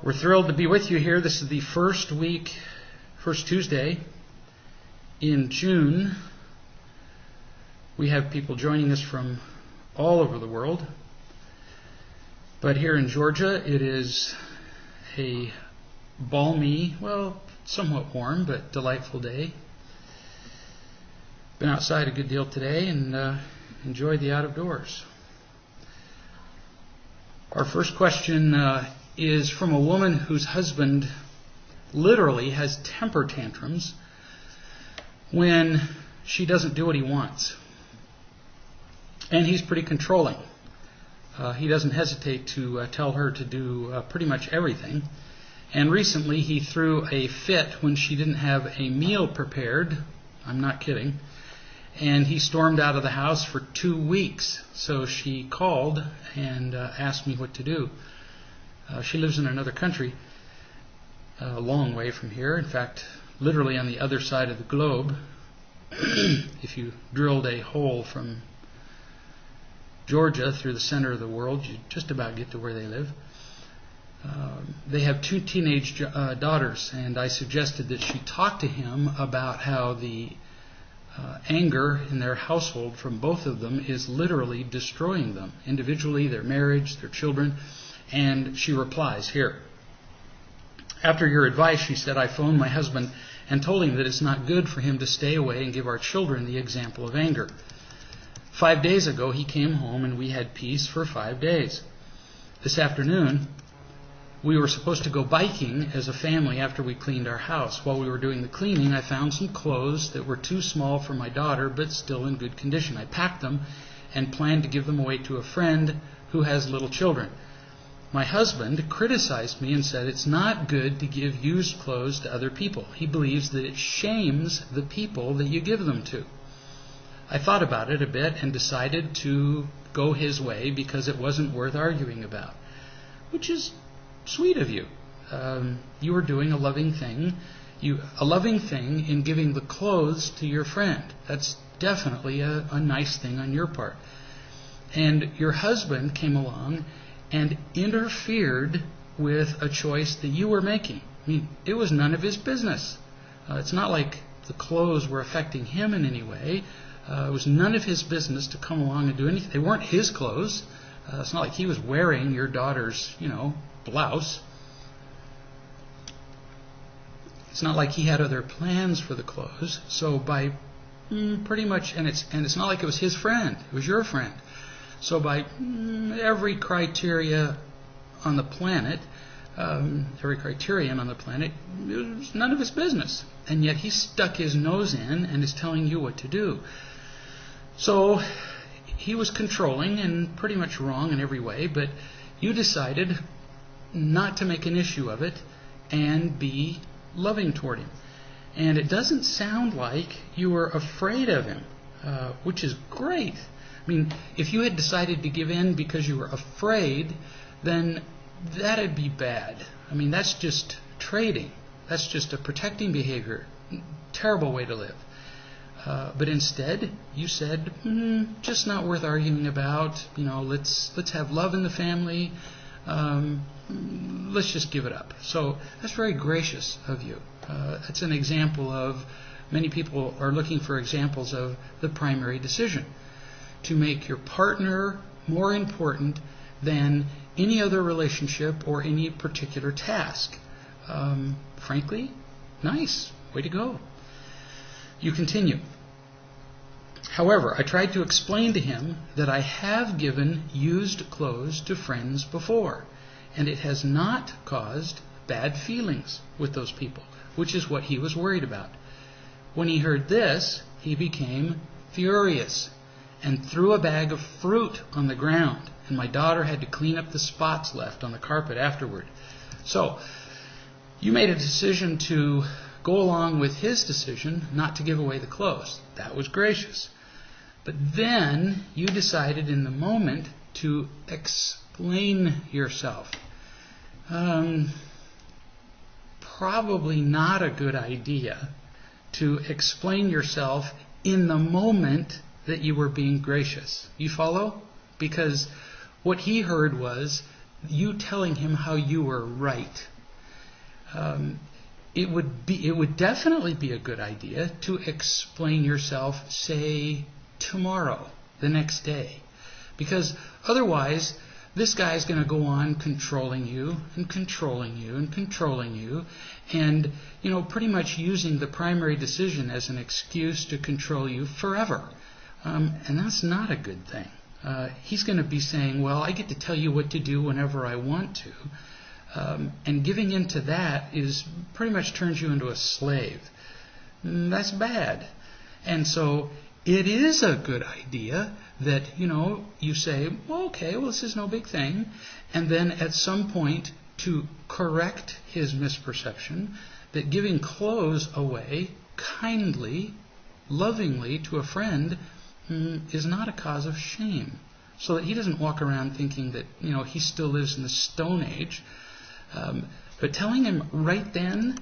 We're thrilled to be with you here. This is the first Tuesday in June. We have people joining us from all over the world. But here in Georgia, it is a balmy, somewhat warm, but delightful day. Been outside a good deal today and enjoyed the out of doors. Our first question is from a woman whose husband literally has temper tantrums when she doesn't do what he wants. And he's pretty controlling. He doesn't hesitate to tell her to do pretty much everything. And recently he threw a fit when she didn't have a meal prepared. I'm not kidding. And he stormed out of the house for 2 weeks. So she called and asked me what to do. She lives in another country, a long way from here. In fact, literally on the other side of the globe. If you drilled a hole from Georgia through the center of the world, you just about get to where they live. They have 2 teenage daughters, and I suggested that she talk to him about how the anger in their household from both of them is literally destroying them, individually, their marriage, their children. And she replies here. After your advice, she said, I phoned my husband and told him that it's not good for him to stay away and give our children the example of anger. 5 days ago, he came home and we had peace for 5 days. This afternoon, we were supposed to go biking as a family after we cleaned our house. While we were doing the cleaning, I found some clothes that were too small for my daughter, but still in good condition. I packed them and planned to give them away to a friend who has little children. My husband criticized me and said it's not good to give used clothes to other people. He believes that it shames the people that you give them to. I thought about it a bit and decided to go his way because it wasn't worth arguing about, which is sweet of you. You are doing a loving thing. A loving thing in giving the clothes to your friend. That's definitely a nice thing on your part. And your husband came along and interfered with a choice that you were making. I mean, it was none of his business. It's not like the clothes were affecting him in any way. It was none of his business to come along and do anything. They weren't his clothes. It's not like he was wearing your daughter's, blouse. It's not like he had other plans for the clothes. So by pretty much, and it's not like it was his friend. It was your friend. So by every criterion on the planet, it was none of his business. And yet he stuck his nose in and is telling you what to do. So he was controlling and pretty much wrong in every way, but you decided not to make an issue of it and be loving toward him. And it doesn't sound like you were afraid of him, which is great. I mean, if you had decided to give in because you were afraid, then that'd be bad. I mean, that's just trading. That's just a protecting behavior. Terrible way to live. But instead, you said, just not worth arguing about. Let's have love in the family. Let's just give it up. So that's very gracious of you. That's an example of, many people are looking for examples of the primary decision. To make your partner more important than any other relationship or any particular task. Frankly, nice. Way to go. You continue. However, I tried to explain to him that I have given used clothes to friends before, and it has not caused bad feelings with those people, which is what he was worried about. When he heard this, he became furious and threw a bag of fruit on the ground, and my daughter had to clean up the spots left on the carpet afterward. So, you made a decision to go along with his decision not to give away the clothes. That was gracious. But then you decided in the moment to explain yourself. Probably not a good idea to explain yourself in the moment that you were being gracious. You follow? Because what he heard was you telling him how you were right. It would definitely be a good idea to explain yourself, say, tomorrow, the next day. Because otherwise, this guy is going to go on controlling you and controlling you and controlling you and, pretty much using the primary decision as an excuse to control you forever. And that's not a good thing. He's going to be saying, well, I get to tell you what to do whenever I want to. And giving in to that pretty much turns you into a slave. That's bad. And so it is a good idea that, you say, well, okay, well, this is no big thing. And then at some point to correct his misperception, that giving clothes away kindly, lovingly to a friend is not a cause of shame. So that he doesn't walk around thinking that, he still lives in the Stone Age. But telling him right then,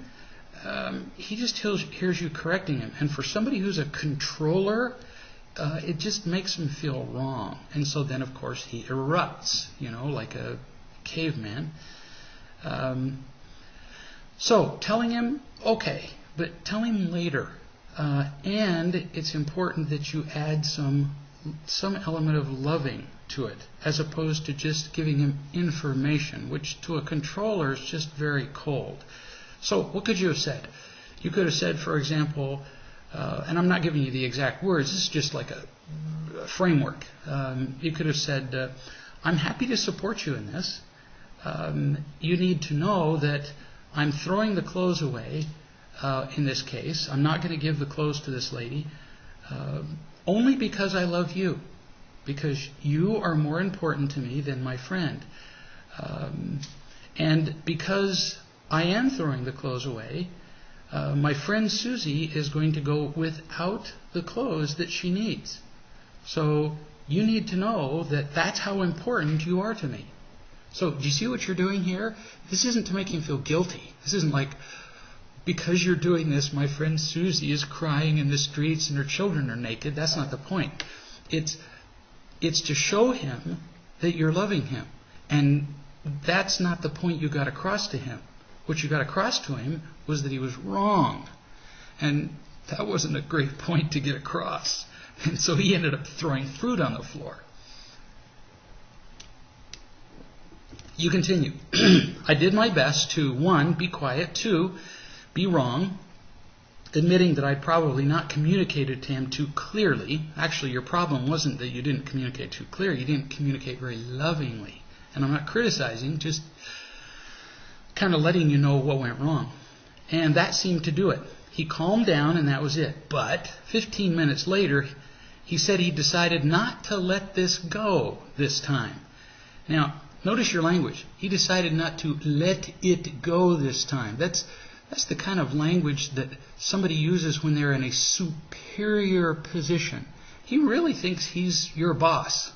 he just hears you correcting him. And for somebody who's a controller, it just makes him feel wrong. And so then, of course, he erupts, like a caveman. So telling him, okay, but tell him later. And it's important that you add some element of loving to it, as opposed to just giving him information, which to a controller is just very cold. So what could you have said? You could have said, for example, and I'm not giving you the exact words, this is just like a framework. You could have said, I'm happy to support you in this. You need to know that I'm throwing the clothes away in this case. I'm not going to give the clothes to this lady only because I love you. Because you are more important to me than my friend. And because I am throwing the clothes away, my friend Susie is going to go without the clothes that she needs. So you need to know that that's how important you are to me. So do you see what you're doing here? This isn't to make him feel guilty. This isn't like, because you're doing this, my friend Susie is crying in the streets and her children are naked. That's not the point. It's to show him that you're loving him. And that's not the point you got across to him. What you got across to him was that he was wrong. And that wasn't a great point to get across. And so he ended up throwing fruit on the floor. You continue. I did my best to, 1, be quiet, 2, be wrong, admitting that I'd probably not communicated to him too clearly. Actually, your problem wasn't that you didn't communicate too clearly. You didn't communicate very lovingly. And I'm not criticizing, just kind of letting you know what went wrong. And that seemed to do it. He calmed down and that was it. But 15 minutes later, he said he decided not to let this go this time. Now, notice your language. He decided not to let it go this time. That's the kind of language that somebody uses when they're in a superior position. He really thinks he's your boss.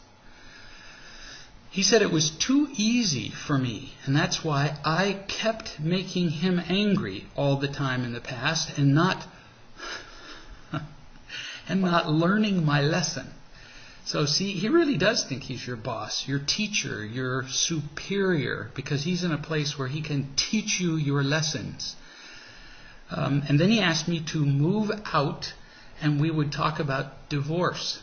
He said it was too easy for me, and that's why I kept making him angry all the time in the past and not learning my lesson. So see, he really does think he's your boss, your teacher, your superior, because he's in a place where he can teach you your lessons. And then he asked me to move out and we would talk about divorce.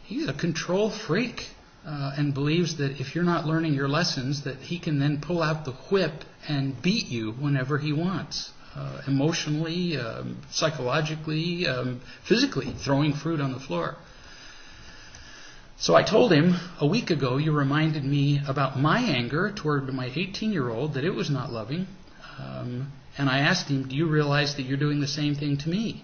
He's a control freak and believes that if you're not learning your lessons, that he can then pull out the whip and beat you whenever he wants. Emotionally, psychologically, physically, throwing fruit on the floor. So I told him, a week ago you reminded me about my anger toward my 18-year-old, that it was not loving. And I asked him, do you realize that you're doing the same thing to me?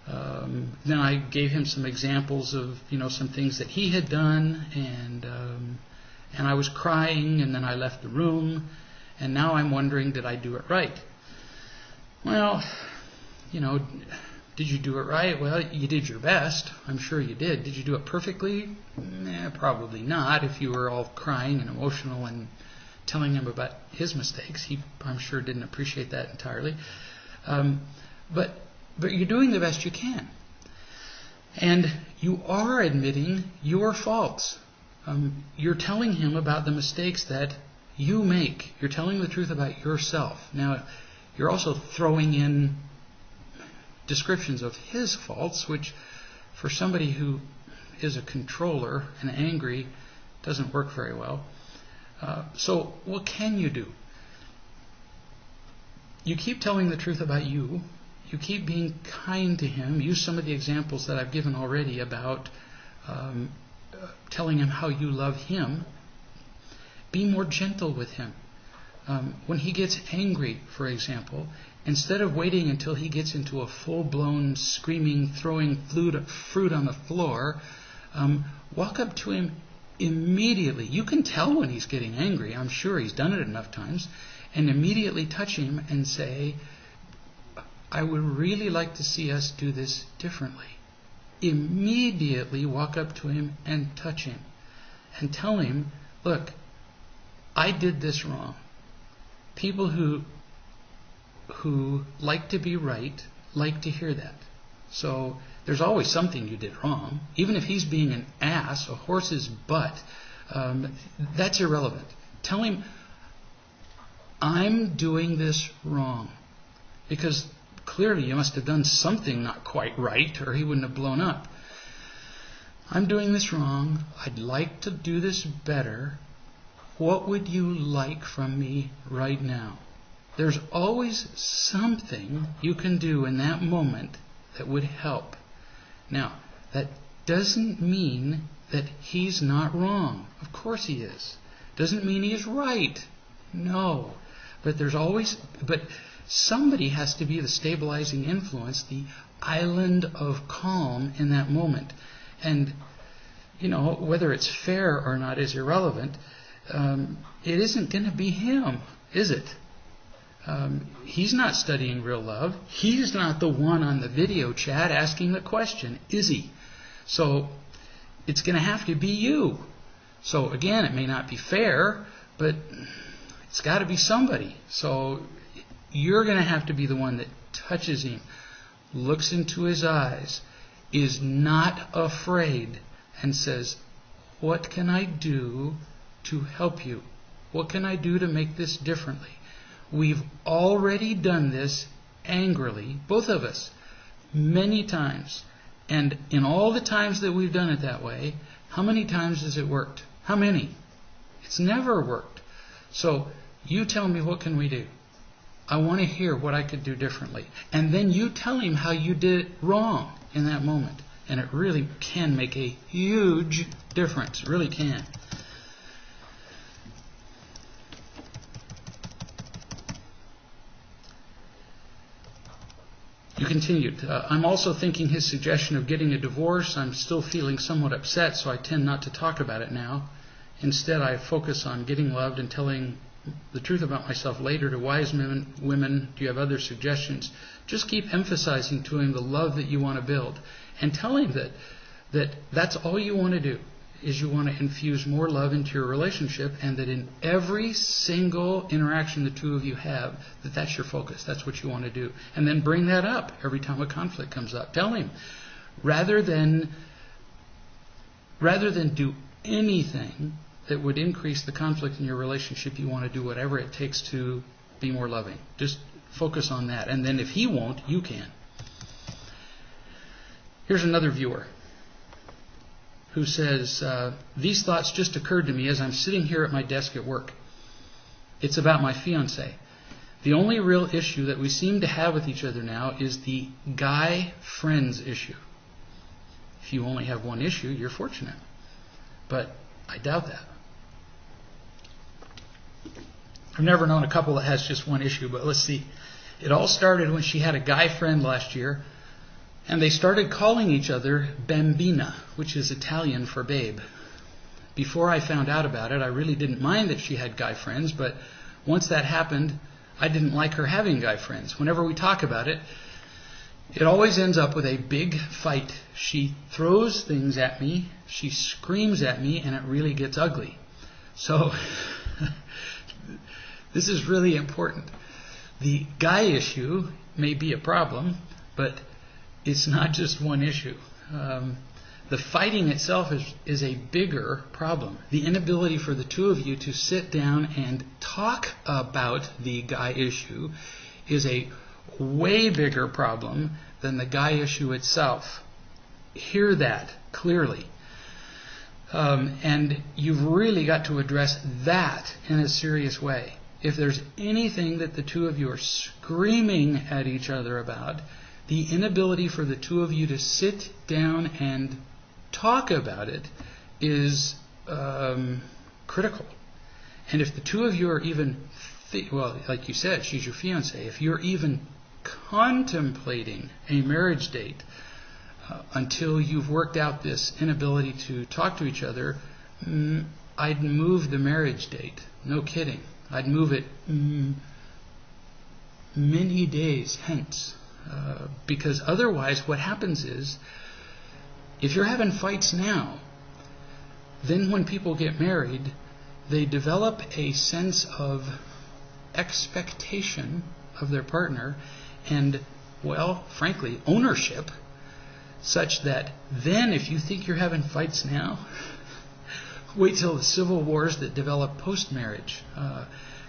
Then I gave him some examples of, some things that he had done, and I was crying, and then I left the room, and now I'm wondering, did I do it right? Well, did you do it right? Well, you did your best. I'm sure you did. Did you do it perfectly? Probably not. If you were all crying and emotional and telling him about his mistakes, he, I'm sure, didn't appreciate that entirely. But you're doing the best you can. And you are admitting your faults. You're telling him about the mistakes that you make. You're telling the truth about yourself. Now, you're also throwing in descriptions of his faults, which for somebody who is a controller and angry doesn't work very well. So what can you do? You keep telling the truth about you. You keep being kind to him. Use some of the examples that I've given already about telling him how you love him. Be more gentle with him. When he gets angry, for example, instead of waiting until he gets into a full-blown screaming, throwing fruit on the floor, walk up to him immediately. You can tell when he's getting angry. I'm sure he's done it enough times. And immediately touch him and say, I would really like to see us do this differently. Immediately walk up to him and touch him and tell him, look, I did this wrong. People who like to be right like to hear that. So there's always something you did wrong. Even if he's being an ass, a horse's butt, that's irrelevant. Tell him, I'm doing this wrong. Because clearly you must have done something not quite right, or he wouldn't have blown up. I'm doing this wrong. I'd like to do this better. What would you like from me right now? There's always something you can do in that moment that would help. Now, that doesn't mean that he's not wrong. Of course he is. Doesn't mean he is right. No. But somebody has to be the stabilizing influence, the island of calm in that moment. And, whether it's fair or not is irrelevant. It isn't going to be him, is it? He's not studying real love. He's not the one on the video chat asking the question, is he? So it's going to have to be you. So again, it may not be fair, but it's got to be somebody. So you're going to have to be the one that touches him, looks into his eyes, is not afraid, and says, what can I do to help you? What can I do to make this differently? We've already done this angrily, both of us, many times. And in all the times that we've done it that way, how many times has it worked? How many? It's never worked. So you tell me, what can we do? I want to hear what I could do differently. And then you tell him how you did it wrong in that moment. And it really can make a huge difference. It really can. You continued. I'm also thinking his suggestion of getting a divorce. I'm still feeling somewhat upset, so I tend not to talk about it now. Instead, I focus on getting loved and telling the truth about myself later to wise women. Do you have other suggestions? Just keep emphasizing to him the love that you want to build. And tell him that's all you want to do, is you want to infuse more love into your relationship, and that in every single interaction the two of you have, that's your focus. That's what you want to do. And then bring that up every time a conflict comes up. Tell him, rather than do anything that would increase the conflict in your relationship, you want to do whatever it takes to be more loving. Just focus on that. And then if he won't, you can. Here's another viewer who says, these thoughts just occurred to me as I'm sitting here at my desk at work. It's about my fiancé. The only real issue that we seem to have with each other now is the guy friends issue. If you only have one issue, you're fortunate. But I doubt that. I've never known a couple that has just one issue, but let's see. It all started when she had a guy friend last year, and they started calling each other Bambina, which is Italian for babe. Before I found out about it, I really didn't mind that she had guy friends, but once that happened, I didn't like her having guy friends. Whenever we talk about it, it always ends up with a big fight. She throws things at me, she screams at me, and it really gets ugly. So, this is really important. The guy issue may be a problem, but it's not just one issue. The fighting itself is a bigger problem. The inability for the two of you to sit down and talk about the guy issue is a way bigger problem than the guy issue itself. Hear that clearly. And you've really got to address that in a serious way. If there's anything that the two of you are screaming at each other about, the inability for the two of you to sit down and talk about it is critical. And if the two of you are even, well, like you said, she's your fiancée, if you're even contemplating a marriage date until you've worked out this inability to talk to each other, I'd move the marriage date. No kidding. I'd move it many days hence. Because otherwise what happens is, if you're having fights now, then when people get married, they develop a sense of expectation of their partner and, well, frankly, ownership, such that then if you think you're having fights now, wait till the civil wars that develop post-marriage.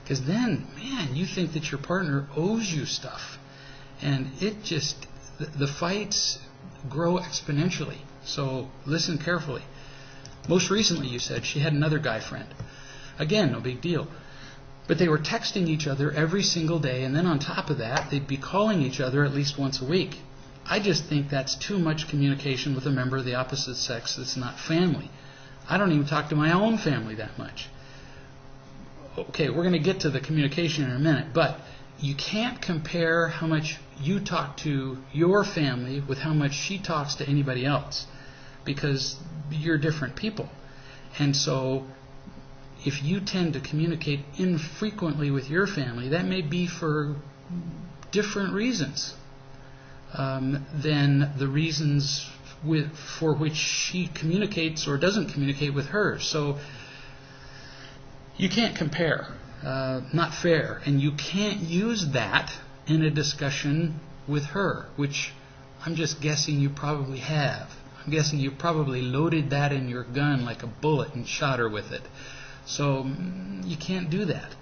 Because then, man, you think that your partner owes you stuff. And it just, the fights grow exponentially. So listen carefully. Most recently, you said, she had another guy friend. Again, no big deal. But they were texting each other every single day, and then on top of that, they'd be calling each other at least once a week. I just think that's too much communication with a member of the opposite sex that's not family. I don't even talk to my own family that much. Okay, we're going to get to the communication in a minute, but you can't compare how much you talk to your family with how much she talks to anybody else, because you're different people. And so if you tend to communicate infrequently with your family, that may be for different reasons than the reasons for which she communicates or doesn't communicate with hers. So you can't compare. Not fair. And you can't use that in a discussion with her, which I'm just guessing you probably have. I'm guessing you probably loaded that in your gun like a bullet and shot her with it. So you can't do that.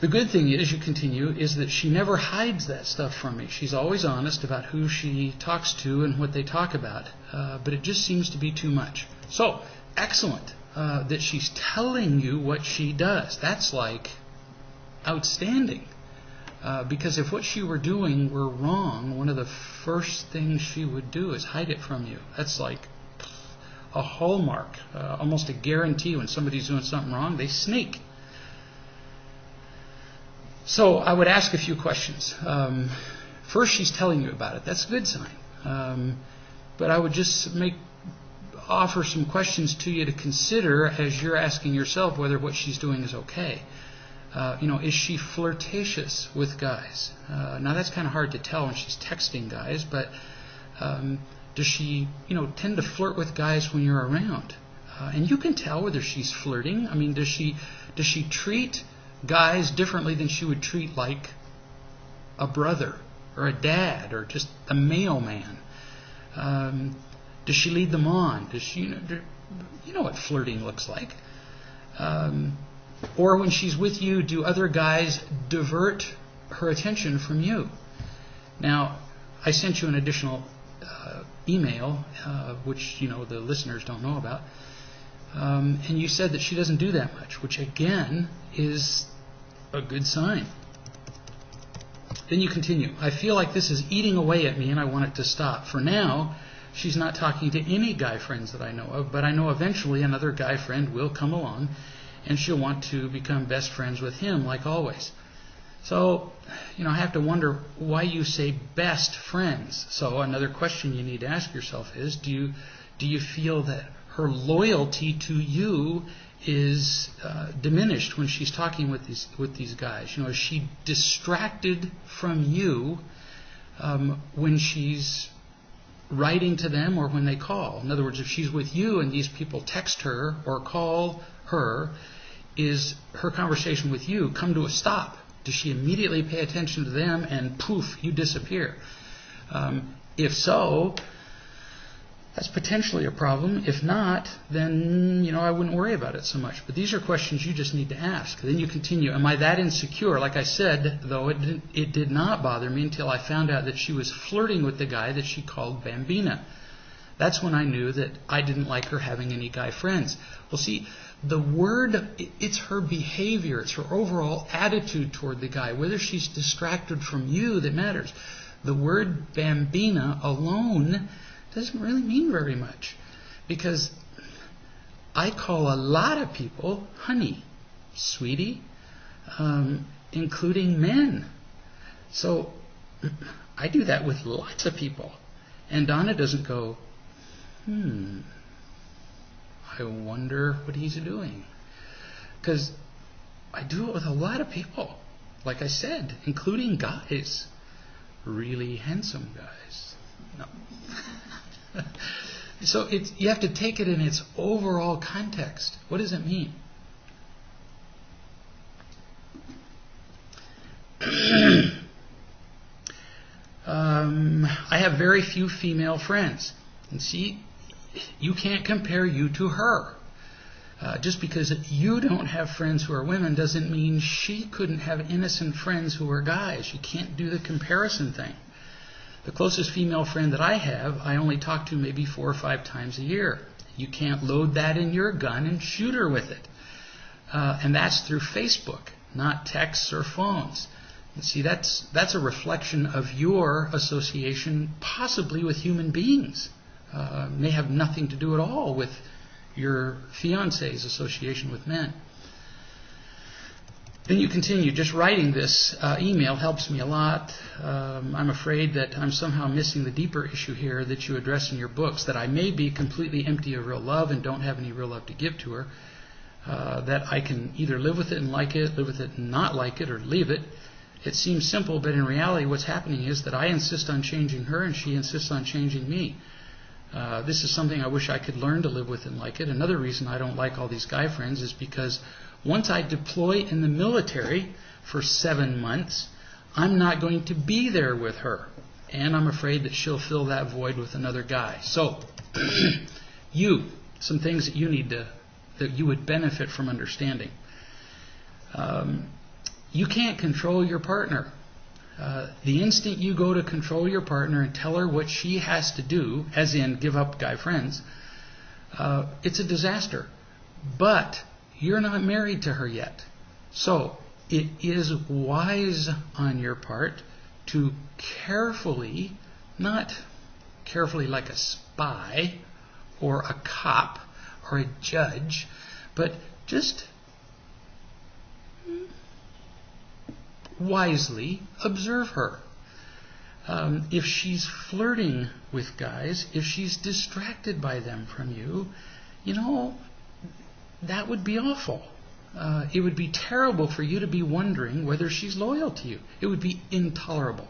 The good thing is, you continue, is that she never hides that stuff from me. She's always honest about who she talks to and what they talk about. But it just seems to be too much. So, excellent that she's telling you what she does. That's like outstanding. Because if what she were doing were wrong, one of the first things she would do is hide it from you. That's like a hallmark, almost a guarantee. When somebody's doing something wrong, they sneak. So I would ask a few questions. First, she's telling you about it. That's a good sign. But I would just offer some questions to you to consider as you're asking yourself whether what she's doing is okay. Is she flirtatious with guys? Now that's kind of hard to tell when she's texting guys, but does she, tend to flirt with guys when you're around? And you can tell whether she's flirting. I mean, does she treat guys differently than she would treat like a brother or a dad or just a mailman? Does she lead them on? Does she, you know what flirting looks like? Or when she's with you, do other guys divert her attention from you? Now, I sent you an additional email, which the listeners don't know about, and you said that she doesn't do that much, which again is a good sign. Then you continue. I feel like this is eating away at me and I want it to stop. For now, she's not talking to any guy friends that I know of, but I know eventually another guy friend will come along and she'll want to become best friends with him like always. So, I have to wonder why you say best friends. So another question you need to ask yourself is, do you feel that her loyalty to you is diminished when she's talking with these guys? Is she distracted from you when she's writing to them or when they call? In other words, if she's with you and these people text her or call her, is her conversation with you come to a stop? Does she immediately pay attention to them and poof, you disappear? If so, That's potentially a problem. If not, then, I wouldn't worry about it so much. But these are questions you just need to ask. Then you continue. Am I that insecure? Like I said, though, it did not bother me until I found out that she was flirting with the guy that she called Bambina. That's when I knew that I didn't like her having any guy friends. Well, see, the word, it's her behavior. It's her overall attitude toward the guy. Whether she's distracted from you that matters. The word Bambina alone doesn't really mean very much, because I call a lot of people honey, sweetie, including men. So I do that with lots of people. And Donna doesn't go, I wonder what he's doing. Because I do it with a lot of people, like I said, including guys, really handsome guys. No. So you have to take it in its overall context. What does it mean? I have very few female friends. And see, you can't compare you to her. Just because you don't have friends who are women doesn't mean she couldn't have innocent friends who are guys. You can't do the comparison thing. The closest female friend that I have, I only talk to maybe 4 or 5 times a year. You can't load that in your gun and shoot her with it. And that's through Facebook, not texts or phones. And see, that's a reflection of your association possibly with human beings. May have nothing to do at all with your fiancé's association with men. Then you continue. Just writing this email helps me a lot. I'm afraid that I'm somehow missing the deeper issue here that you address in your books, that I may be completely empty of real love and don't have any real love to give to her, that I can either live with it and like it, live with it and not like it, or leave it. It seems simple, but in reality what's happening is that I insist on changing her and she insists on changing me. This is something I wish I could learn to live with and like it. Another reason I don't like all these guy friends is because once I deploy in the military for 7 months, I'm not going to be there with her. And I'm afraid that she'll fill that void with another guy. So, some things that you need to, that you would benefit from understanding. You can't control your partner. The instant you go to control your partner and tell her what she has to do, as in give up guy friends, it's a disaster. But you're not married to her yet. So it is wise on your part to carefully, not carefully like a spy or a cop or a judge, but just wisely observe her. If she's flirting with guys, if she's distracted by them from you, that would be awful. It would be terrible for you to be wondering whether she's loyal to you. It would be intolerable.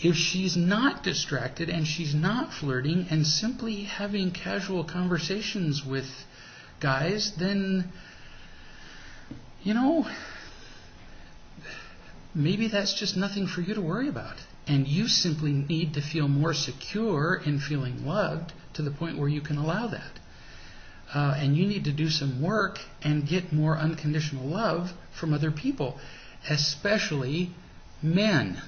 If she's not distracted and she's not flirting and simply having casual conversations with guys, then, maybe that's just nothing for you to worry about. And you simply need to feel more secure in feeling loved to the point where you can allow that. And you need to do some work and get more unconditional love from other people, especially men.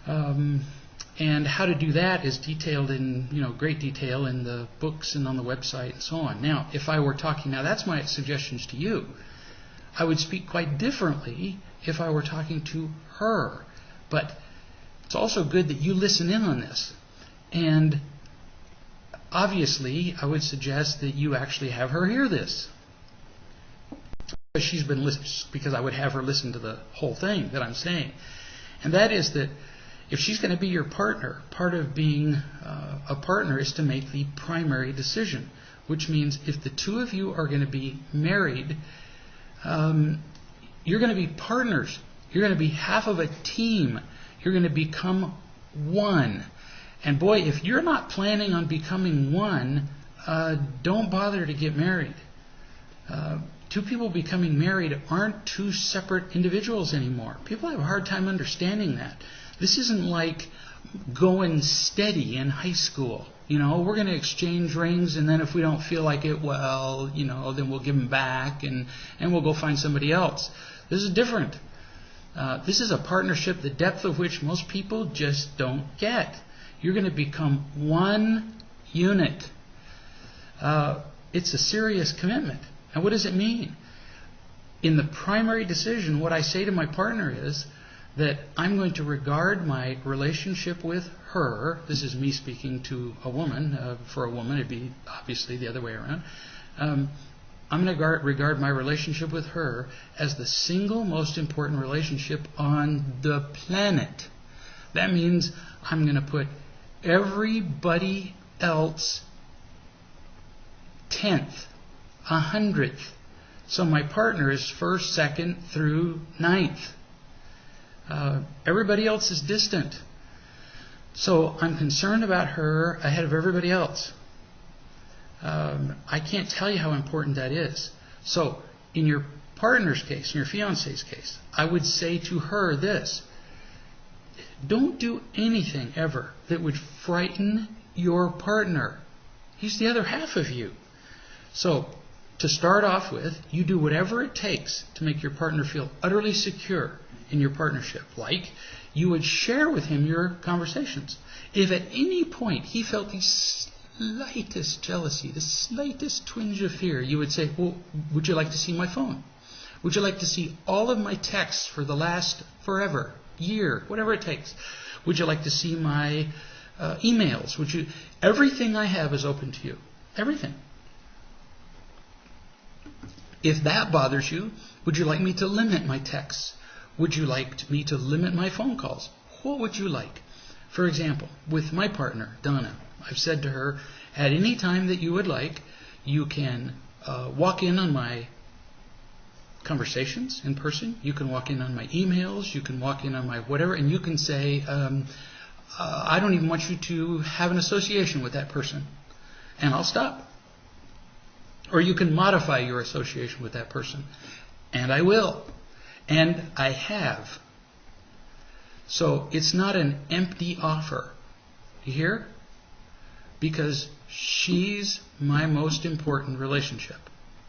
And how to do that is detailed in great detail in the books and on the website and so on. Now, if I were talking, that's my suggestions to you. I would speak quite differently if I were talking to her. But it's also good that you listen in on this. And obviously, I would suggest that you actually have her hear this. She's been listening, because I would have her listen to the whole thing that I'm saying. And that is that if she's going to be your partner, part of being a partner is to make the primary decision, which means if the two of you are going to be married, you're going to be partners. You're going to be half of a team. You're going to become one. And boy, if you're not planning on becoming one, don't bother to get married. Two people becoming married aren't two separate individuals anymore. People have a hard time understanding that. This isn't like going steady in high school. We're going to exchange rings, and then if we don't feel like it, well, then we'll give them back, and we'll go find somebody else. This is different. This is a partnership, the depth of which most people just don't get. You're going to become one unit. It's a serious commitment. And what does it mean? In the primary decision, what I say to my partner is that I'm going to regard my relationship with her, this is me speaking to a woman, for a woman it'd be obviously the other way around, I'm going to regard my relationship with her as the single most important relationship on the planet. That means I'm going to put everybody else 10th, 100th. So my partner is 1st, 2nd through 9th. Everybody else is distant. So I'm concerned about her ahead of everybody else. I can't tell you how important that is. So in your partner's case, in your fiance's case, I would say to her this: don't do anything ever that would frighten your partner. He's the other half of you. So to start off with, you do whatever it takes to make your partner feel utterly secure in your partnership. Like, you would share with him your conversations. If at any point he felt the slightest jealousy, the slightest twinge of fear, you would say, well, would you like to see my phone? Would you like to see all of my texts for the last forever, year, whatever it takes? Would you like to see my emails? Everything I have is open to you. Everything. If that bothers you, would you like me to limit my texts? Would you like me to limit my phone calls? What would you like? For example, with my partner, Donna, I've said to her, at any time that you would like, you can walk in on my conversations in person. You can walk in on my emails. You can walk in on my whatever, and you can say, I don't even want you to have an association with that person. And I'll stop. Or you can modify your association with that person. And I will. And I have. So it's not an empty offer. You hear? Because she's my most important relationship.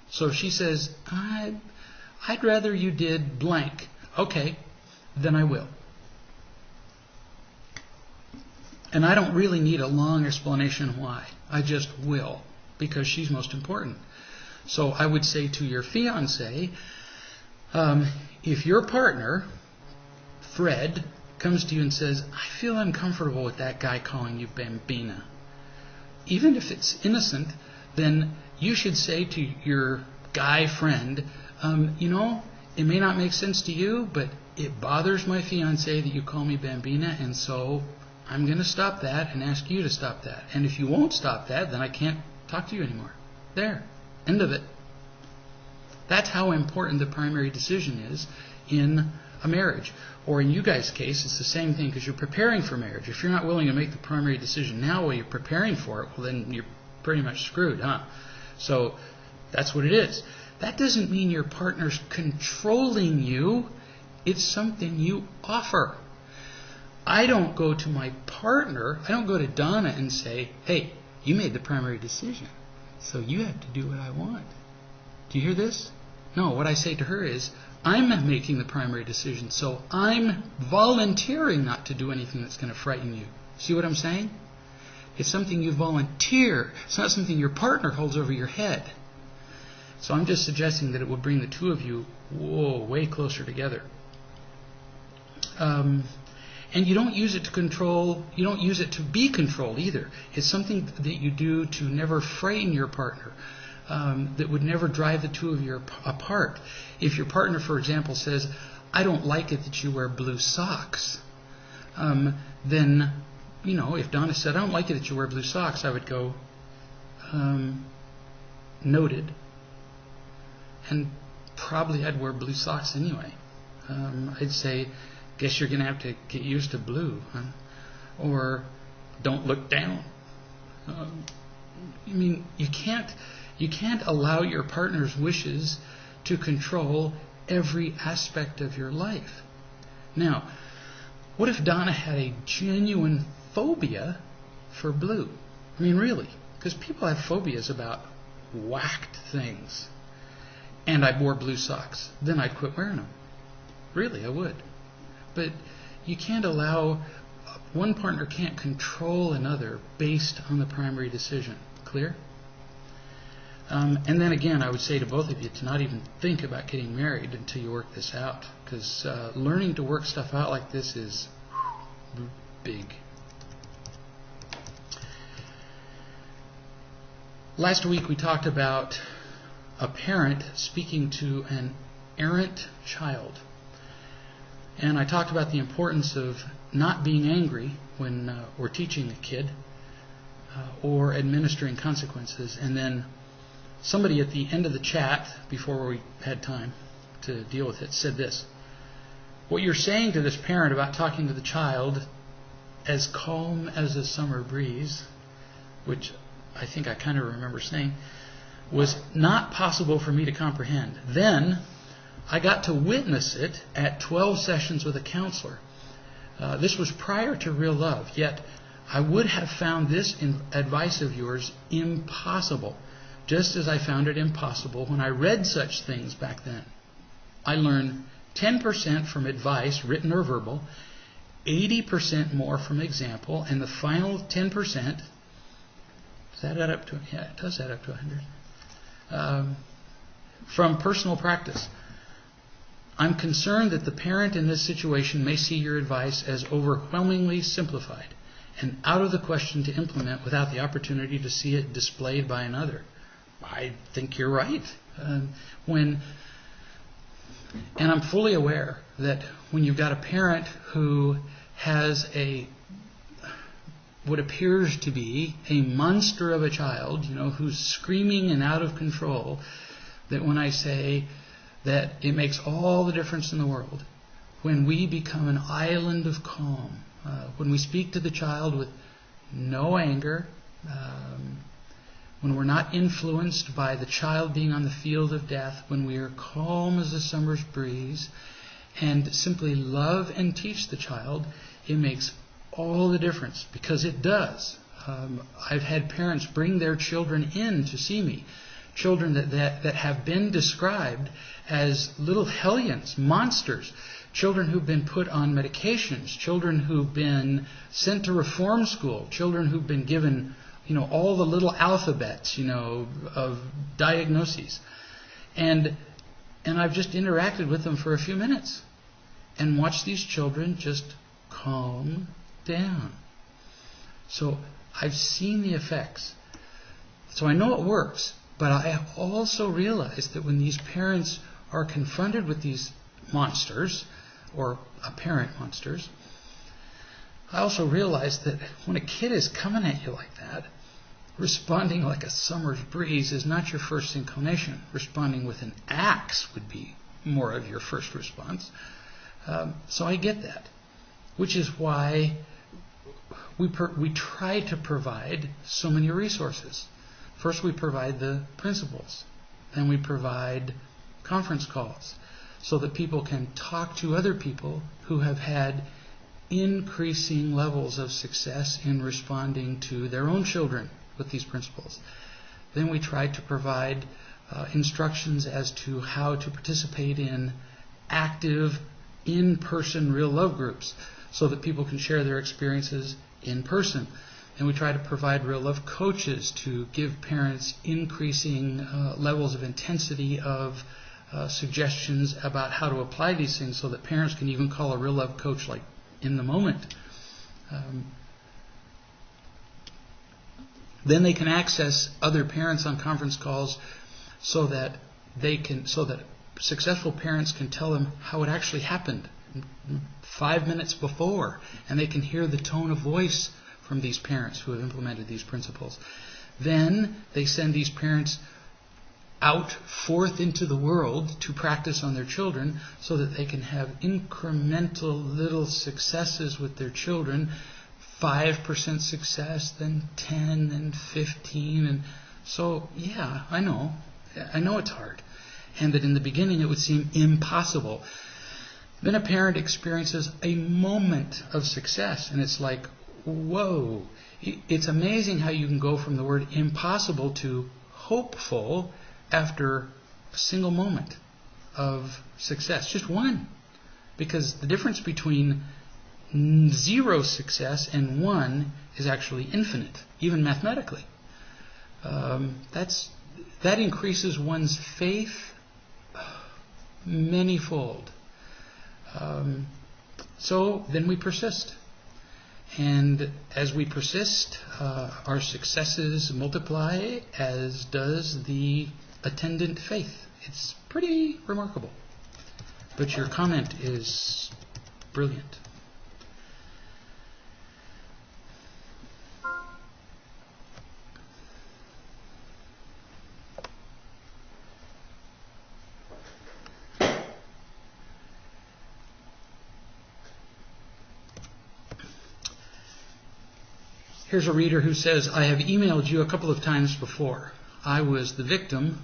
So if she says, I'd rather you did blank. Okay, then I will. And I don't really need a long explanation why. I just will. Because she's most important. So I would say to your fiancé, if your partner, Fred, comes to you and says, I feel uncomfortable with that guy calling you Bambina, even if it's innocent, then you should say to your guy friend, it may not make sense to you, but it bothers my fiancé that you call me Bambina, and so I'm going to stop that and ask you to stop that. And if you won't stop that, then I can't talk to you anymore. There. End of it. That's how important the primary decision is in a marriage. Or in you guys' case, it's the same thing because you're preparing for marriage. If you're not willing to make the primary decision now while you're preparing for it, well, then you're pretty much screwed, huh? So that's what it is. That doesn't mean your partner's controlling you. It's something you offer. I don't go to my partner, I don't go to Donna and say, hey, you made the primary decision, so you have to do what I want. Do you hear this? No, what I say to her is, I'm making the primary decision, so I'm volunteering not to do anything that's going to frighten you. See what I'm saying? It's something you volunteer. It's not something your partner holds over your head. So I'm just suggesting that it will bring the two of you way closer together. And you don't use it to control, you don't use it to be controlled either. It's something that you do to never frighten your partner, that would never drive the two of you apart. If your partner, for example, says, I don't like it that you wear blue socks, then, if Donna said, I don't like it that you wear blue socks, I would go, noted. And probably I'd wear blue socks anyway. I'd say, guess you're going to have to get used to blue. Huh? Or don't look down. You can't allow your partner's wishes to control every aspect of your life. Now, what if Donna had a genuine phobia for blue? I mean, really. Because people have phobias about whacked things. And I wore blue socks. Then I'd quit wearing them. Really, I would. But you can't allow, one partner can't control another based on the primary decision. Clear? And then again, I would say to both of you to not even think about getting married until you work this out. Because learning to work stuff out like this is big. Last week we talked about a parent speaking to an errant child. And I talked about the importance of not being angry when we're teaching a kid or administering consequences. And then somebody at the end of the chat, before we had time to deal with it, said this: what you're saying to this parent about talking to the child as calm as a summer breeze, which I think I kind of remember saying, was not possible for me to comprehend. Then I got to witness it at 12 sessions with a counselor. This was prior to Real Love, yet I would have found this advice of yours impossible, just as I found it impossible when I read such things back then. I learned 10% from advice, written or verbal, 80% more from example, and the final 10%, does that add up to, yeah, it does add up to 100, from personal practice. I'm concerned that the parent in this situation may see your advice as overwhelmingly simplified and out of the question to implement without the opportunity to see it displayed by another. I think you're right. And I'm fully aware that when you've got a parent who has what appears to be a monster of a child, who's screaming and out of control, that when I say that it makes all the difference in the world when we become an island of calm, when we speak to the child with no anger, when we're not influenced by the child being on the field of death, when we are calm as a summer's breeze, and simply love and teach the child, it makes all the difference, because it does. I've had parents bring their children in to see me, children that have been described as little hellions, monsters, children who've been put on medications, children who've been sent to reform school, children who've been given all the little alphabets, of diagnoses. And I've just interacted with them for a few minutes and watched these children just calm down. So I've seen the effects. So I know it works, but I also realize that when these parents are confronted with these monsters, or apparent monsters, I also realize that when a kid is coming at you like that, responding like a summer's breeze is not your first inclination. Responding with an axe would be more of your first response. So I get that, which is why we try to provide so many resources. First, we provide the principles. Then we provide conference calls so that people can talk to other people who have had increasing levels of success in responding to their own children with these principles. Then we try to provide instructions as to how to participate in active, in-person real love groups so that people can share their experiences in person. And we try to provide real love coaches to give parents increasing levels of intensity of suggestions about how to apply these things so that parents can even call a real love coach like in the moment. Then they can access other parents on conference calls so that successful parents can tell them how it actually happened 5 minutes before, and they can hear the tone of voice from these parents who have implemented these principles. Then they send these parents out forth into the world to practice on their children so that they can have incremental little successes with their children, 5% success, then 10, then 15. And so, yeah, I know it's hard. And that in the beginning it would seem impossible. Then a parent experiences a moment of success, and it's like, whoa, It's amazing how you can go from the word impossible to hopeful after a single moment of success. Just one. Because the difference between 0 success and 1 is actually infinite, even mathematically. That increases one's faith manyfold. So then we persist. And as we persist, our successes multiply, as does the attendant faith. It's pretty remarkable. But your comment is brilliant. Here's a reader who says, I have emailed you a couple of times before. I was the victim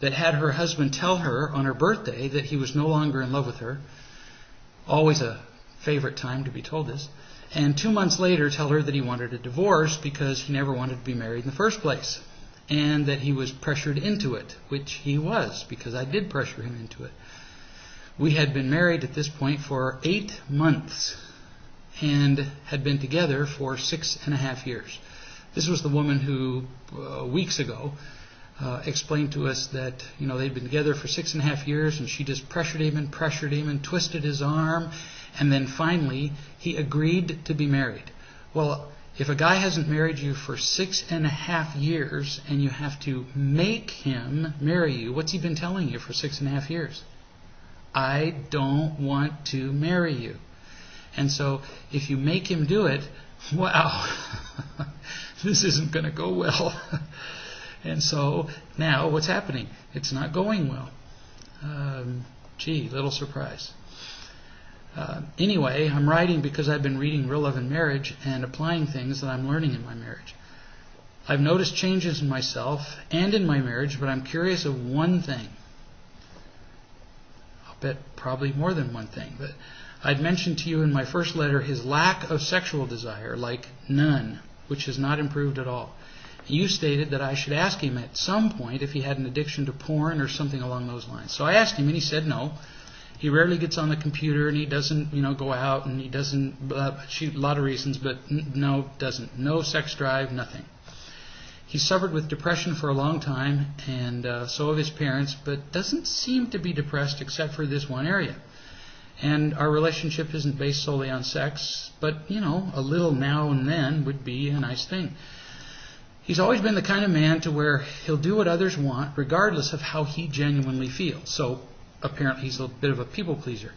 that had her husband tell her on her birthday that he was no longer in love with her. Always a favorite time to be told this. And 2 months later tell her that he wanted a divorce because he never wanted to be married in the first place. And that he was pressured into it, which he was, because I did pressure him into it. We had been married at this point for 8 months. And had been together for 6.5 years. This was the woman who, weeks ago, explained to us that they'd been together for 6.5 years, and she just pressured him and twisted his arm, and then finally he agreed to be married. Well, if a guy hasn't married you for 6.5 years and you have to make him marry you, what's he been telling you for 6.5 years? I don't want to marry you. And so if you make him do it, wow, this isn't going to go well. And so now what's happening? It's not going well. Gee, little surprise. Anyway, I'm writing because I've been reading Real Love and Marriage and applying things that I'm learning in my marriage. I've noticed changes in myself and in my marriage, but I'm curious of one thing. I'll bet probably more than one thing, but I'd mentioned to you in my first letter his lack of sexual desire, like none, which has not improved at all. You stated that I should ask him at some point if he had an addiction to porn or something along those lines. So I asked him, and he said no. He rarely gets on the computer, and he doesn't, go out, and he doesn't, a lot of reasons, but no, doesn't. No sex drive, nothing. He suffered with depression for a long time, and so have his parents, but doesn't seem to be depressed except for this one area. And our relationship isn't based solely on sex, but, a little now and then would be a nice thing. He's always been the kind of man to where he'll do what others want, regardless of how he genuinely feels. So, apparently he's a bit of a people pleaser.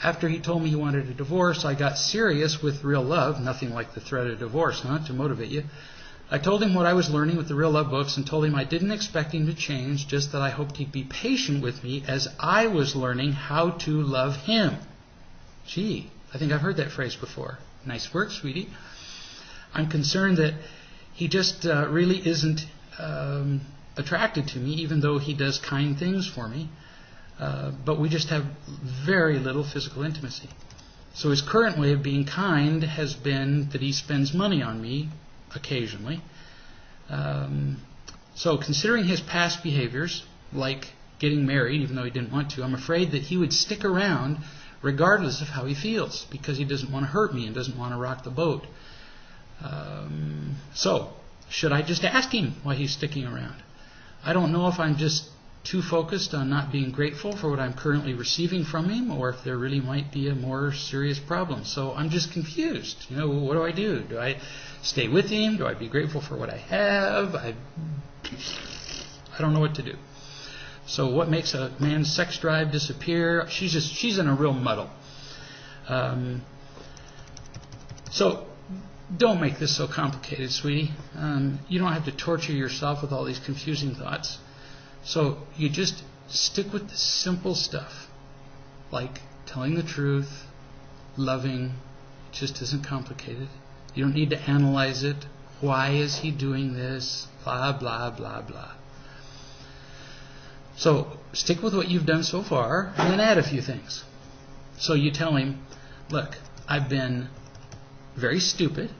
After he told me he wanted a divorce, I got serious with real love, nothing like the threat of divorce, to motivate you. I told him what I was learning with the Real Love books and told him I didn't expect him to change, just that I hoped he'd be patient with me as I was learning how to love him. Gee, I think I've heard that phrase before. Nice work, sweetie. I'm concerned that he just really isn't attracted to me, even though he does kind things for me. But we just have very little physical intimacy. So his current way of being kind has been that he spends money on me occasionally. So considering his past behaviors, like getting married, even though he didn't want to, I'm afraid that he would stick around regardless of how he feels, because he doesn't want to hurt me and doesn't want to rock the boat. So, should I just ask him why he's sticking around? I don't know if I'm just too focused on not being grateful for what I'm currently receiving from him, or if there really might be a more serious problem. So I'm just confused. What do I do? Do I stay with him? Do I be grateful for what I have? I don't know what to do. So what makes a man's sex drive disappear? She's in a real muddle. So don't make this so complicated, sweetie. You don't have to torture yourself with all these confusing thoughts. So you just stick with the simple stuff, like telling the truth, loving. It just isn't complicated. You don't need to analyze it. Why is he doing this? Blah, blah, blah, blah. So stick with what you've done so far and then add a few things. So you tell him, look, I've been very stupid.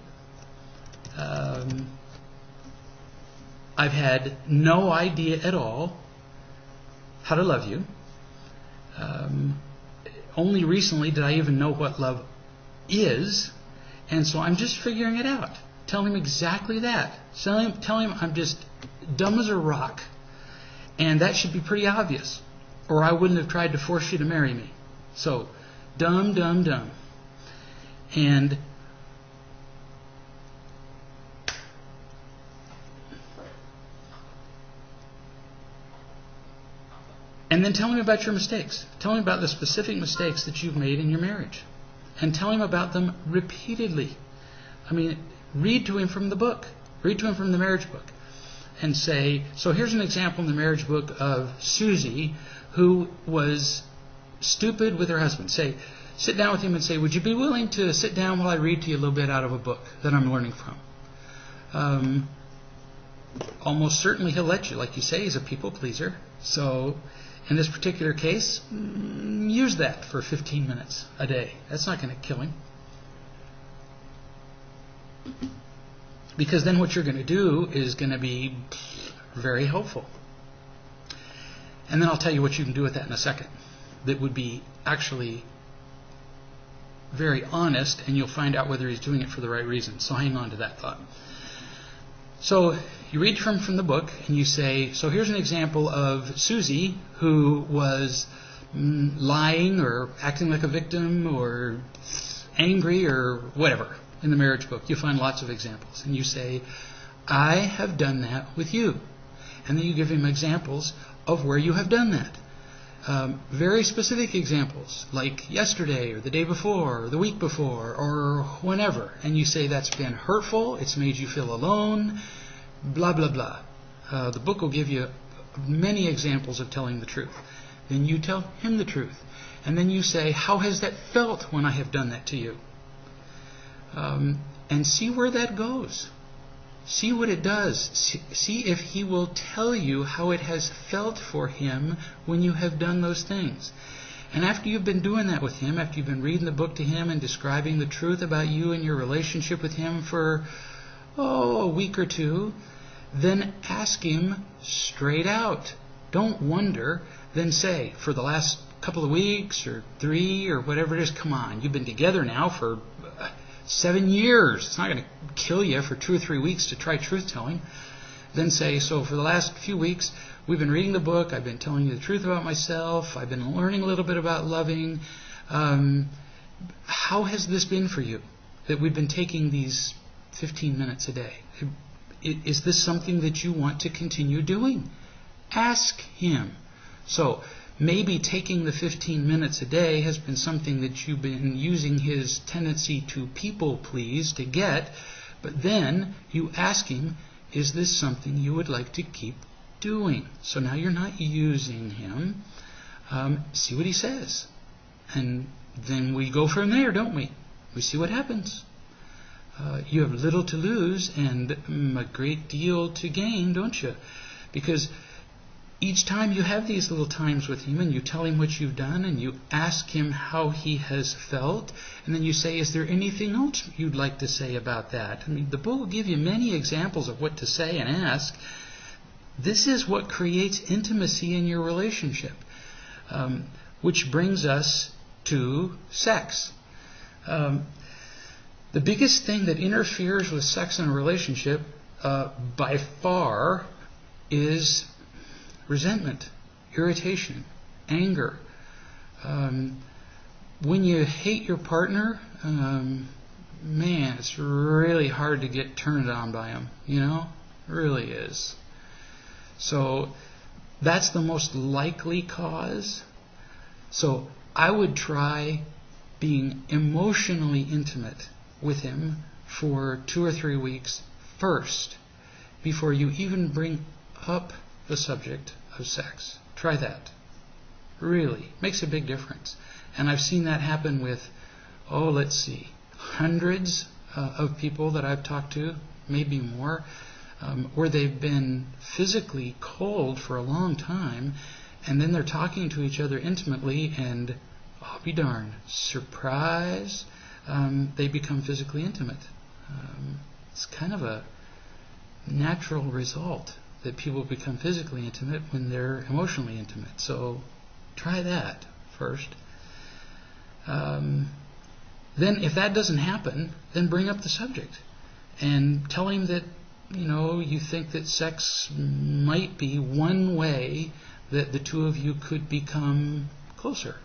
I've had no idea at all how to love you. Only recently did I even know what love is, and so I'm just figuring it out. Tell him exactly that. Tell him I'm just dumb as a rock, and that should be pretty obvious, or I wouldn't have tried to force you to marry me. So, dumb, dumb, dumb. And then tell him about your mistakes. Tell him about the specific mistakes that you've made in your marriage. And tell him about them repeatedly. I mean, read to him from the book. Read to him from the marriage book. And say, so here's an example in the marriage book of Susie, who was stupid with her husband. Sit down with him and say, would you be willing to sit down while I read to you a little bit out of a book that I'm learning from? Almost certainly he'll let you. Like you say, he's a people pleaser. So in this particular case, use that for 15 minutes a day. That's not going to kill him. Because then what you're going to do is going to be very helpful. And then I'll tell you what you can do with that in a second. That would be actually very honest, and you'll find out whether he's doing it for the right reason. So hang on to that thought. So you read from the book, and you say, so here's an example of Susie, who was lying or acting like a victim or angry or whatever in the marriage book. You'll find lots of examples. And you say, I have done that with you. And then you give him examples of where you have done that. Very specific examples, like yesterday or the day before or the week before or whenever. And you say that's been hurtful, it's made you feel alone, blah, blah, blah. The book will give you many examples of telling the truth. Then you tell him the truth. And then you say, how has that felt when I have done that to you? And see where that goes. See what it does. See if he will tell you how it has felt for him when you have done those things. And after you've been doing that with him, after you've been reading the book to him and describing the truth about you and your relationship with him for, a week or two, then ask him straight out. Don't wonder. Then say, for the last couple of weeks or 3 or whatever it is, come on, you've been together now for 7 years. It's not going to kill you for 2 or 3 weeks to try truth-telling. Then say, so for the last few weeks, we've been reading the book. I've been telling you the truth about myself. I've been learning a little bit about loving. How has this been for you, that we've been taking these 15 minutes a day? Is this something that you want to continue doing? Ask him. So maybe taking the 15 minutes a day has been something that you've been using his tendency to people please to get, but then you ask him, is this something you would like to keep doing? So now you're not using him. See what he says. And then we go from there, don't we? We see what happens. You have little to lose and a great deal to gain, don't you? Because each time you have these little times with him and you tell him what you've done and you ask him how he has felt, and then you say, is there anything else you'd like to say about that? I mean, the book will give you many examples of what to say and ask. This is what creates intimacy in your relationship, which brings us to sex. The biggest thing that interferes with sex in a relationship by far is resentment, irritation, anger. When you hate your partner, man, it's really hard to get turned on by them. You know? It really is. So that's the most likely cause. So I would try being emotionally intimate with him for 2 or 3 weeks first, before you even bring up the subject of sex. Try that. Really. Makes a big difference. And I've seen that happen with, hundreds of people that I've talked to, maybe more, where they've been physically cold for a long time, and then they're talking to each other intimately, and I'll be darned, surprise, they become physically intimate. It's kind of a natural result that people become physically intimate when they're emotionally intimate. So try that first. Then if that doesn't happen, then bring up the subject and tell him that, you think that sex might be one way that the two of you could become closer.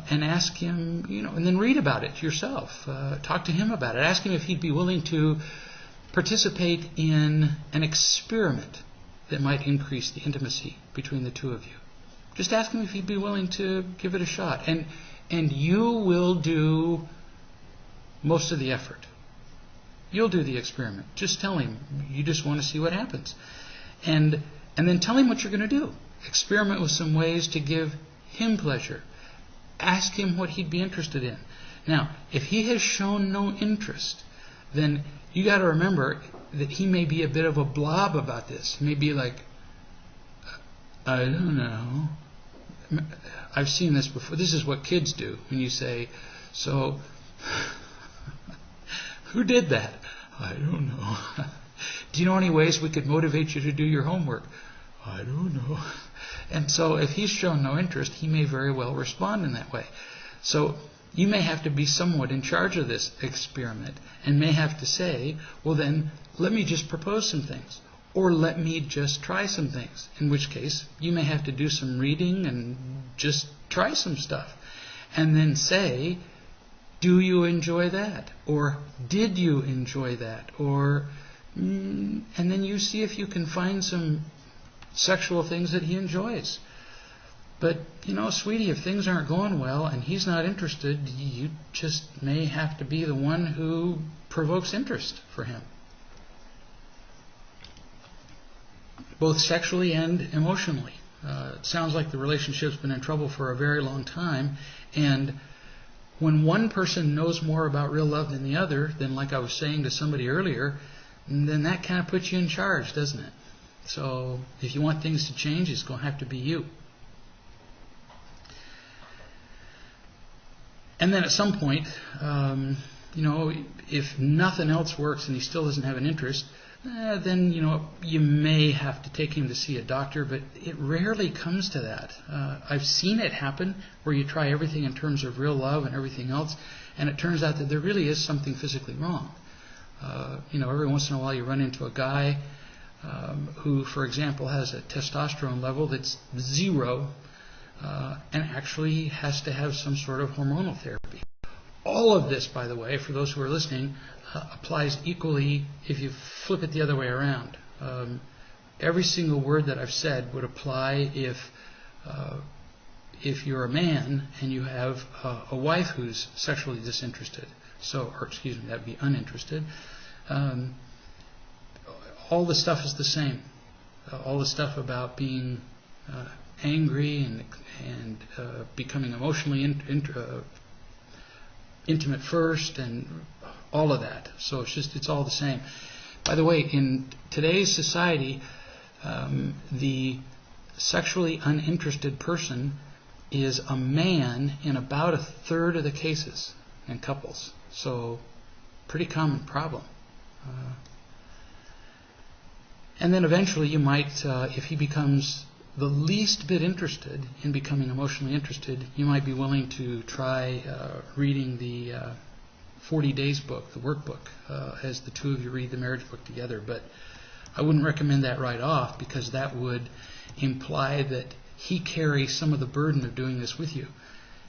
And ask him, and then read about it yourself. Talk to him about it. Ask him if he'd be willing to participate in an experiment that might increase the intimacy between the two of you. Just ask him if he'd be willing to give it a shot. And you will do most of the effort. You'll do the experiment. Just tell him you just want to see what happens. And then tell him what you're going to do. Experiment with some ways to give him pleasure. Ask him what he'd be interested in. Now, if he has shown no interest, then you got to remember that he may be a bit of a blob about this. He may be like, I don't know. I've seen this before. This is what kids do when you say, so, who did that? I don't know. Do you know any ways we could motivate you to do your homework? I don't know. And so if he's shown no interest, he may very well respond in that way. So you may have to be somewhat in charge of this experiment and may have to say, well then, let me just propose some things. Or let me just try some things. In which case, you may have to do some reading and just try some stuff. And then say, do you enjoy that? Or did you enjoy that? Or, and then you see if you can find some sexual things that he enjoys. But, sweetie, if things aren't going well and he's not interested, you just may have to be the one who provokes interest for him. Both sexually and emotionally. It sounds like the relationship's been in trouble for a very long time, and when one person knows more about real love than the other, then like I was saying to somebody earlier, then that kind of puts you in charge, doesn't it? So if you want things to change, it's going to have to be you. And then at some point, if nothing else works and he still doesn't have an interest, then, you may have to take him to see a doctor, but it rarely comes to that. I've seen it happen where you try everything in terms of real love and everything else, and it turns out that there really is something physically wrong. Every once in a while you run into a guy who, for example, has a testosterone level that's 0 and actually has to have some sort of hormonal therapy. All of this, by the way, for those who are listening, applies equally if you flip it the other way around. Every single word that I've said would apply if you're a man and you have a wife who's sexually disinterested. That'd be uninterested. All the stuff is the same. All the stuff about being angry and becoming emotionally intimate first, and all of that. So it's all the same. By the way, in today's society, the sexually uninterested person is a man in about 1/3 of the cases in couples. So, pretty common problem. And then eventually you might, if he becomes the least bit interested in becoming emotionally interested, you might be willing to try reading the 40 Days book, the workbook, as the two of you read the marriage book together. But I wouldn't recommend that right off, because that would imply that he carries some of the burden of doing this with you.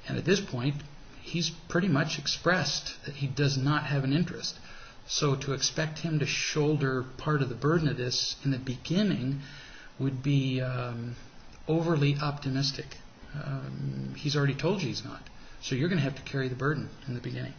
And at this point, he's pretty much expressed that he does not have an interest. So to expect him to shoulder part of the burden of this in the beginning would be overly optimistic. He's already told you he's not. So you're going to have to carry the burden in the beginning.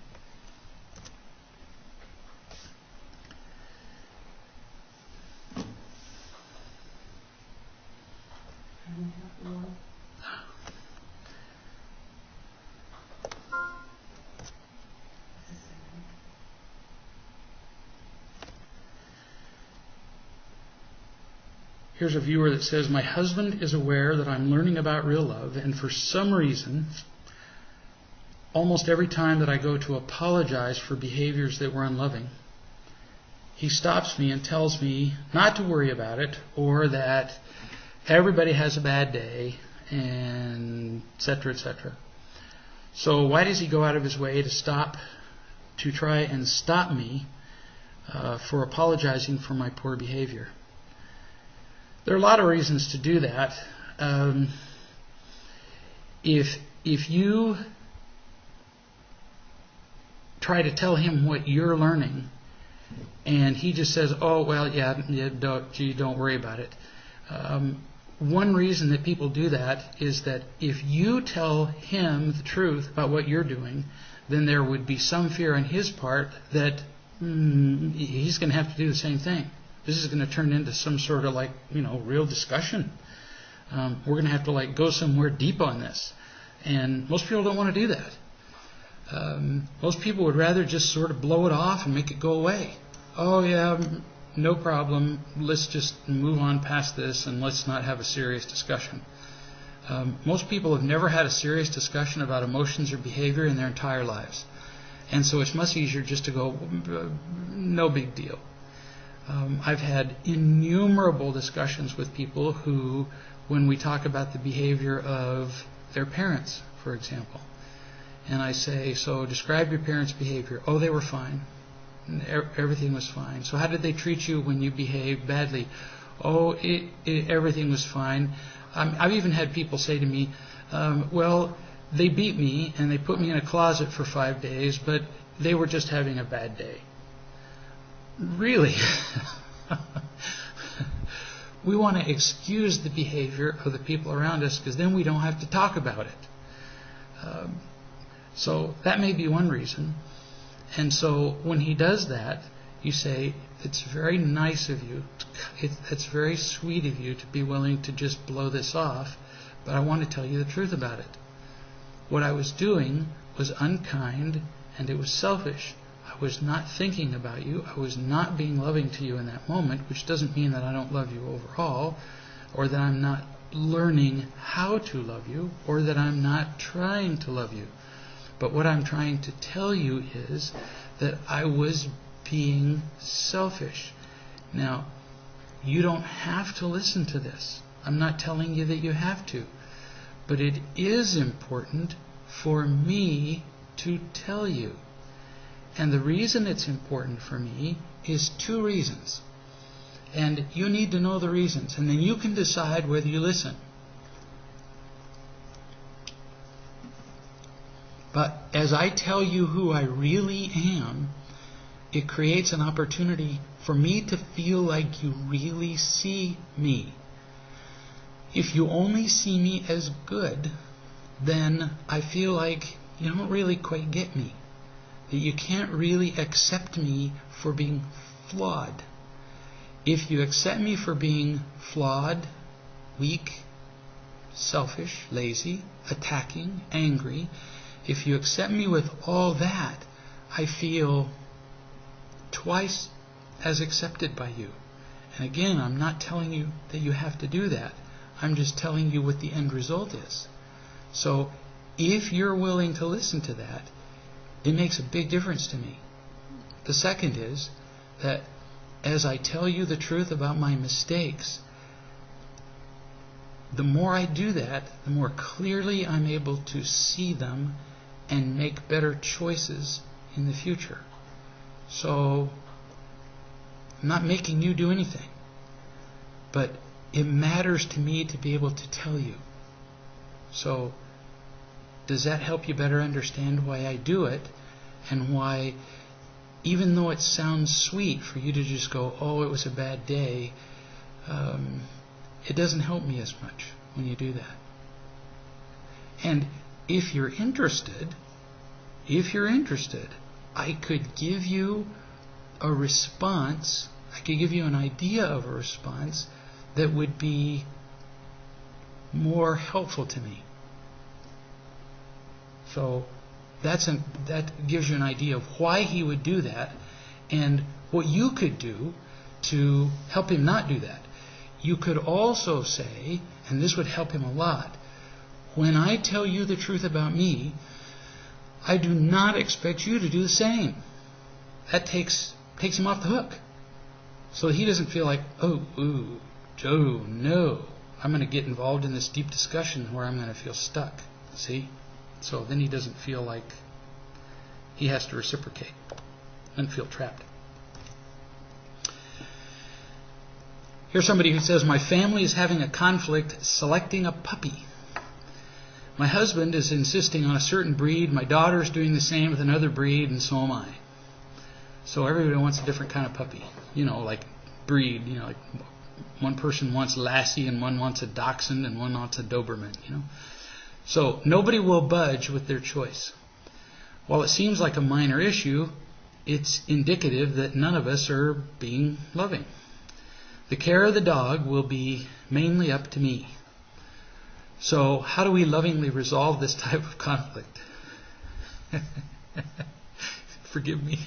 Here's a viewer that says, my husband is aware that I'm learning about real love, and for some reason, almost every time that I go to apologize for behaviors that were unloving, he stops me and tells me not to worry about it, or that everybody has a bad day, and etc., etc. So why does he go out of his way to try and stop me for apologizing for my poor behavior? There are a lot of reasons to do that. If you try to tell him what you're learning, and he just says, "Oh, well, yeah, don't worry about it." One reason that people do that is that if you tell him the truth about what you're doing, then there would be some fear on his part that he's going to have to do the same thing. This is going to turn into some sort of real discussion. We're going to have to go somewhere deep on this. And most people don't want to do that. Most people would rather just sort of blow it off and make it go away. Oh yeah, no problem. Let's just move on past this and let's not have a serious discussion. Most people have never had a serious discussion about emotions or behavior in their entire lives. And so it's much easier just to go, no big deal. I've had innumerable discussions with people who, when we talk about the behavior of their parents, for example, and I say, so describe your parents' behavior. Oh, they were fine. Everything was fine. So how did they treat you when you behaved badly? Oh, everything was fine. I've even had people say to me, well, they beat me and they put me in a closet for 5 days, but they were just having a bad day. Really? We want to excuse the behavior of the people around us because then we don't have to talk about it. So that may be one reason. And so when he does that, you say, it's very nice of you, it's very sweet of you to be willing to just blow this off, but I want to tell you the truth about it. What I was doing was unkind and it was selfish. I was not thinking about you. I was not being loving to you in that moment, which doesn't mean that I don't love you overall, or that I'm not learning how to love you, or that I'm not trying to love you. But what I'm trying to tell you is that I was being selfish. Now, you don't have to listen to this. I'm not telling you that you have to. But it is important for me to tell you. And the reason it's important for me is 2 reasons. And you need to know the reasons. And then you can decide whether you listen. But as I tell you who I really am, it creates an opportunity for me to feel like you really see me. If you only see me as good, then I feel like you don't really quite get me. That you can't really accept me for being flawed. If you accept me for being flawed, weak, selfish, lazy, attacking, angry, if you accept me with all that, I feel twice as accepted by you. And again, I'm not telling you that you have to do that. I'm just telling you what the end result is. So if you're willing to listen to that, it makes a big difference to me. The second is that as I tell you the truth about my mistakes, the more I do that, the more clearly I'm able to see them and make better choices in the future. So I'm not making you do anything, but it matters to me to be able to tell you. So does that help you better understand why I do it, and why, even though it sounds sweet for you to just go, oh, it was a bad day, it doesn't help me as much when you do that. And if you're interested, I could give you a response, I could give you an idea of a response that would be more helpful to me. So that gives you an idea of why he would do that and what you could do to help him not do that. You could also say, and this would help him a lot, when I tell you the truth about me, I do not expect you to do the same. That takes him off the hook. So he doesn't feel like, oh, no, I'm going to get involved in this deep discussion where I'm going to feel stuck. See? So then he doesn't feel like he has to reciprocate and feel trapped. Here's somebody who says, my family is having a conflict selecting a puppy. My husband is insisting on a certain breed, my daughter's doing the same with another breed, and so am I. So everybody wants a different kind of puppy. Like breed. Like one person wants Lassie, and one wants a Dachshund, and one wants a Doberman. So nobody will budge with their choice. While it seems like a minor issue, it's indicative that none of us are being loving. The care of the dog will be mainly up to me. So how do we lovingly resolve this type of conflict? Forgive me.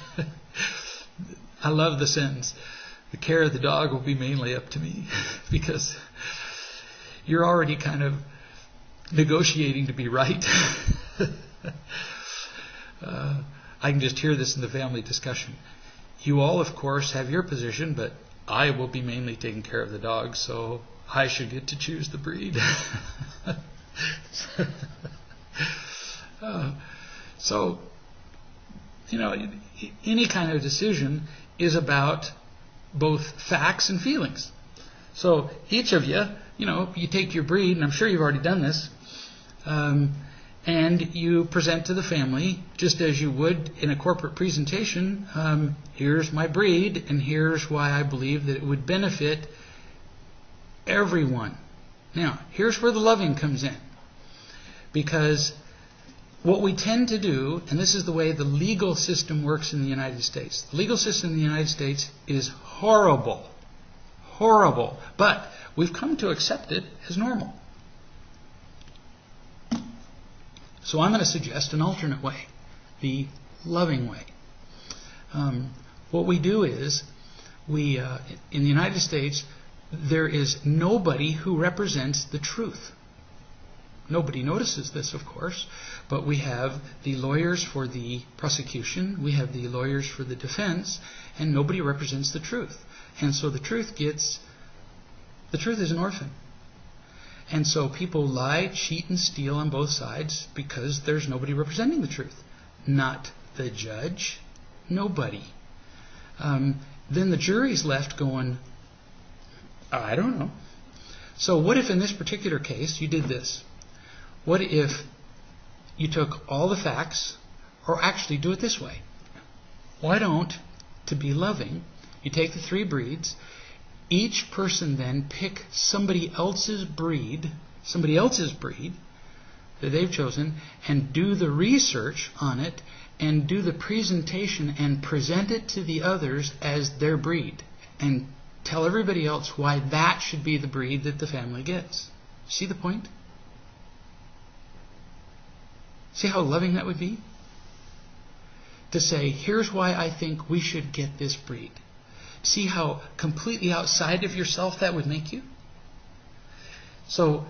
I love the sentence. The care of the dog will be mainly up to me. Because you're already kind of negotiating to be right. I can just hear this in the family discussion. You all, of course, have your position, but I will be mainly taking care of the dog, so I should get to choose the breed. Any kind of decision is about both facts and feelings. So each of you, you take your breed, and I'm sure you've already done this, and you present to the family, just as you would in a corporate presentation, here's my breed, and here's why I believe that it would benefit everyone. Now, here's where the loving comes in. Because what we tend to do, and this is the way the legal system works in the United States. The legal system in the United States is horrible. Horrible. But we've come to accept it as normal. So I'm going to suggest an alternate way, the loving way. What we do is, in the United States, there is nobody who represents the truth. Nobody notices this, of course, but we have the lawyers for the prosecution, we have the lawyers for the defense, and nobody represents the truth. And so the truth is an orphan. And so people lie, cheat, and steal on both sides because there's nobody representing the truth. Not the judge. Nobody. Then the jury's left going, I don't know. So what if in this particular case you did this? What if you took all the facts, or actually do it this way? Why don't, to be loving, you take the three breeds, each person then pick somebody else's breed that they've chosen, and do the research on it, and do the presentation, and present it to the others as their breed, and tell everybody else why that should be the breed that the family gets. See the point? See how loving that would be? To say, here's why I think we should get this breed. See how completely outside of yourself that would make you? So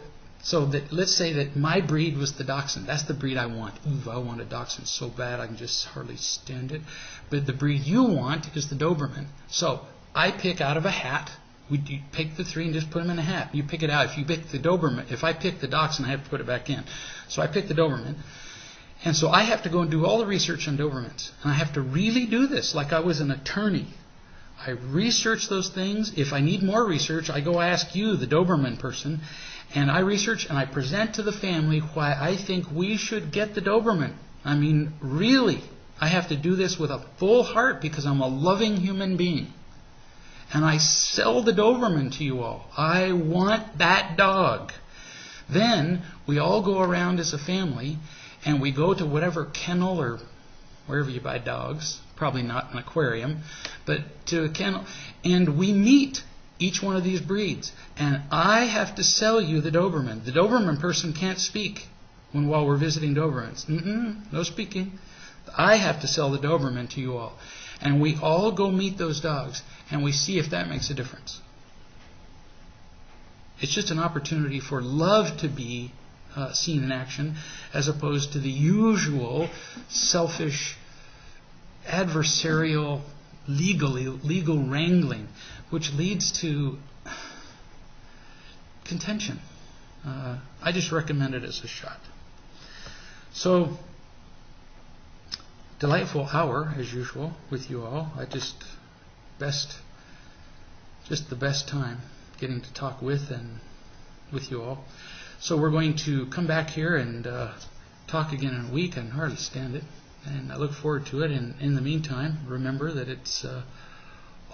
that, let's say that my breed was the Dachshund. That's the breed I want. Ooh, I want a Dachshund so bad I can just hardly stand it. But the breed you want is the Doberman. So I pick out of a hat. You pick the three and just put them in a hat. You pick it out. If you pick the Doberman, if I pick the Dachshund, I have to put it back in. So I pick the Doberman. And so I have to go and do all the research on Dobermans. And I have to really do this like I was an attorney. I research those things. If I need more research, I go ask you, the Doberman person, and I research and I present to the family why I think we should get the Doberman. I mean, really, I have to do this with a full heart because I'm a loving human being. And I sell the Doberman to you all. I want that dog. Then we all go around as a family and we go to whatever kennel or wherever you buy dogs, probably not an aquarium, but to a kennel, and we meet each one of these breeds. And I have to sell you the Doberman. The Doberman person can't speak while we're visiting Dobermans. No speaking. I have to sell the Doberman to you all. And we all go meet those dogs, and we see if that makes a difference. It's just an opportunity for love to be seen in action, as opposed to the usual selfish, adversarial, legal wrangling. which leads to contention. I just recommend it as a shot. So, delightful hour as usual with you all. Just the best time getting to talk with you all. So we're going to come back here and talk again in a week. I can hardly stand it, and I look forward to it. And in the meantime, remember that it's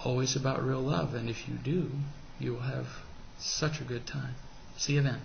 always about real love, and if you do, you will have such a good time. See you then.